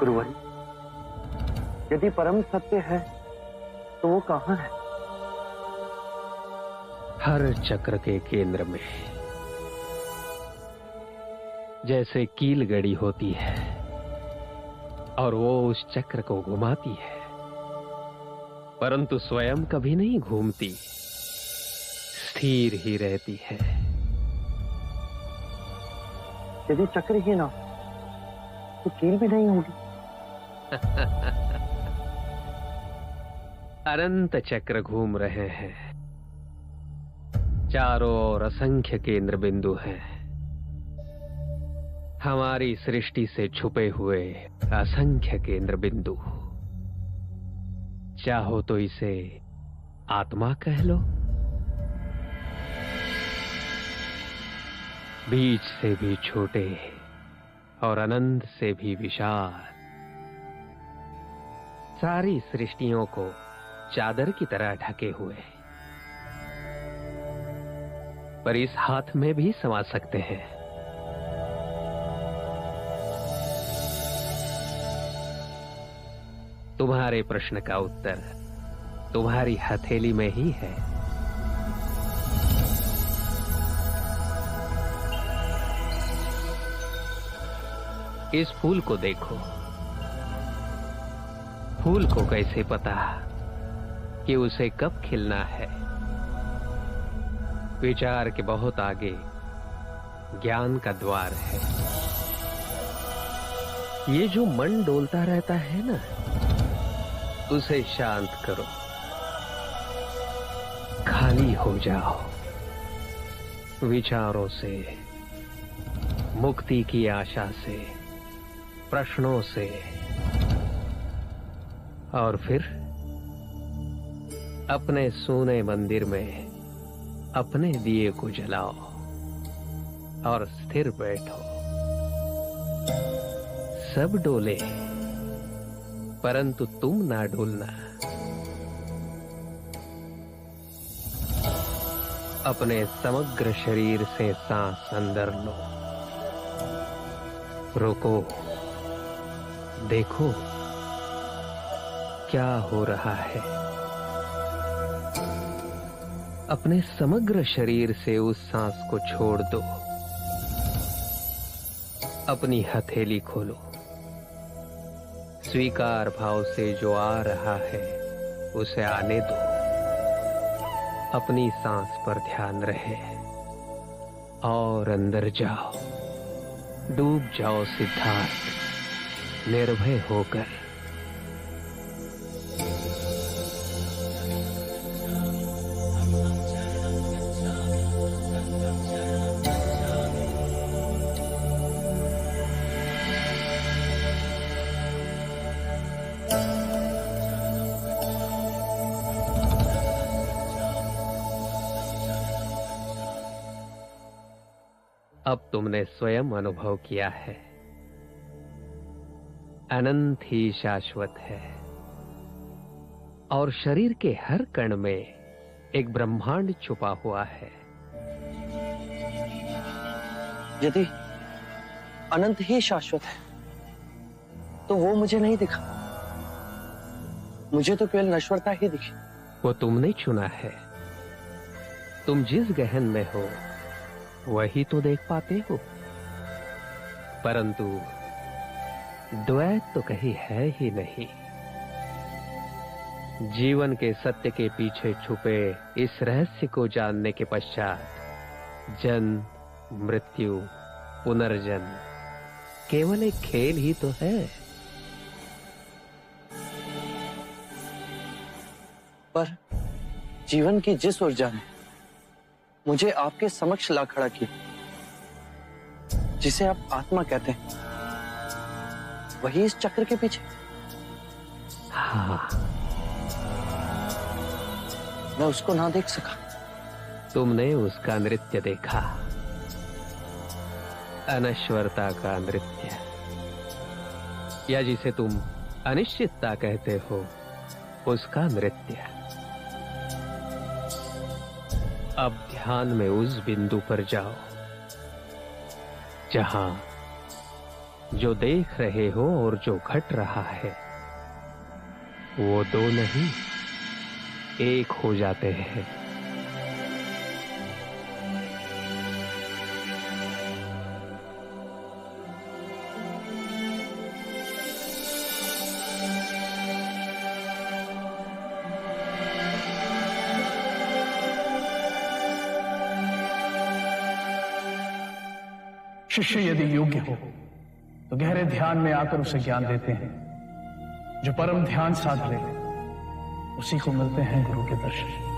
गुरुवरी, यदि परम सत्य है तो वो कहाँ है? हर चक्र के केंद्र में जैसे कील गड़ी होती है और वो उस चक्र को घुमाती है, परंतु स्वयं कभी नहीं घूमती, स्थिर ही रहती है। यदि चक्र ही ना तो कील भी नहीं होगी। अनंत चक्र घूम रहे हैं, चारों ओर असंख्य केंद्र बिंदु हैं, हमारी सृष्टि से छुपे हुए असंख्य केंद्र बिंदु। चाहो तो इसे आत्मा कह लो, बीच से भी छोटे और अनंत से भी विशाल, सारी सृष्टियों को चादर की तरह ढके हुए, पर इस हाथ में भी समा सकते हैं। तुम्हारे प्रश्न का उत्तर तुम्हारी हथेली में ही है। इस फूल को देखो, फूल को कैसे पता कि उसे कब खिलना है? विचार के बहुत आगे ज्ञान का द्वार है। ये जो मन डोलता रहता है ना, उसे शांत करो, खाली हो जाओ विचारों से, मुक्ति की आशा से, प्रश्नों से, और फिर अपने सूने मंदिर में अपने दिए को जलाओ और स्थिर बैठो। सब डोले परंतु तुम ना डोलना। अपने समग्र शरीर से सांस अंदर लो, रुको, देखो क्या हो रहा है। अपने समग्र शरीर से उस सांस को छोड़ दो। अपनी हथेली खोलो, स्वीकार भाव से जो आ रहा है उसे आने दो। अपनी सांस पर ध्यान रहे और अंदर जाओ, डूब जाओ सिद्धार्थ, निर्भय होकर। अब तुमने स्वयं अनुभव किया है, अनंत ही शाश्वत है और शरीर के हर कण में एक ब्रह्मांड छुपा हुआ है। यदि अनंत ही शाश्वत है तो वो मुझे नहीं दिखा, मुझे तो केवल नश्वरता ही दिखी। वो तुमने चुना है, तुम जिस गहन में हो वही तो देख पाते हो, परंतु द्वैत तो कहीं है ही नहीं। जीवन के सत्य के पीछे छुपे इस रहस्य को जानने के पश्चात जन्म, मृत्यु, पुनर्जन्म केवल एक खेल ही तो है। पर जीवन की जिस ऊर्जा ने मुझे आपके समक्ष ला खड़ा किया, जिसे आप आत्मा कहते हैं, वही इस चक्र के पीछे। हाँ, मैं उसको ना देख सका। तुमने उसका नृत्य देखा, अनश्वरता का नृत्य, या जिसे तुम अनिश्चितता कहते हो, उसका नृत्य। अब ध्यान में उस बिंदु पर जाओ जहां जो देख रहे हो और जो घट रहा है वो दो नहीं एक हो जाते हैं। शिष्य यदि योग्य हो तो गहरे ध्यान में आकर उसे ज्ञान देते हैं। जो परम ध्यान साध ले उसी को मिलते हैं गुरु के दर्शन।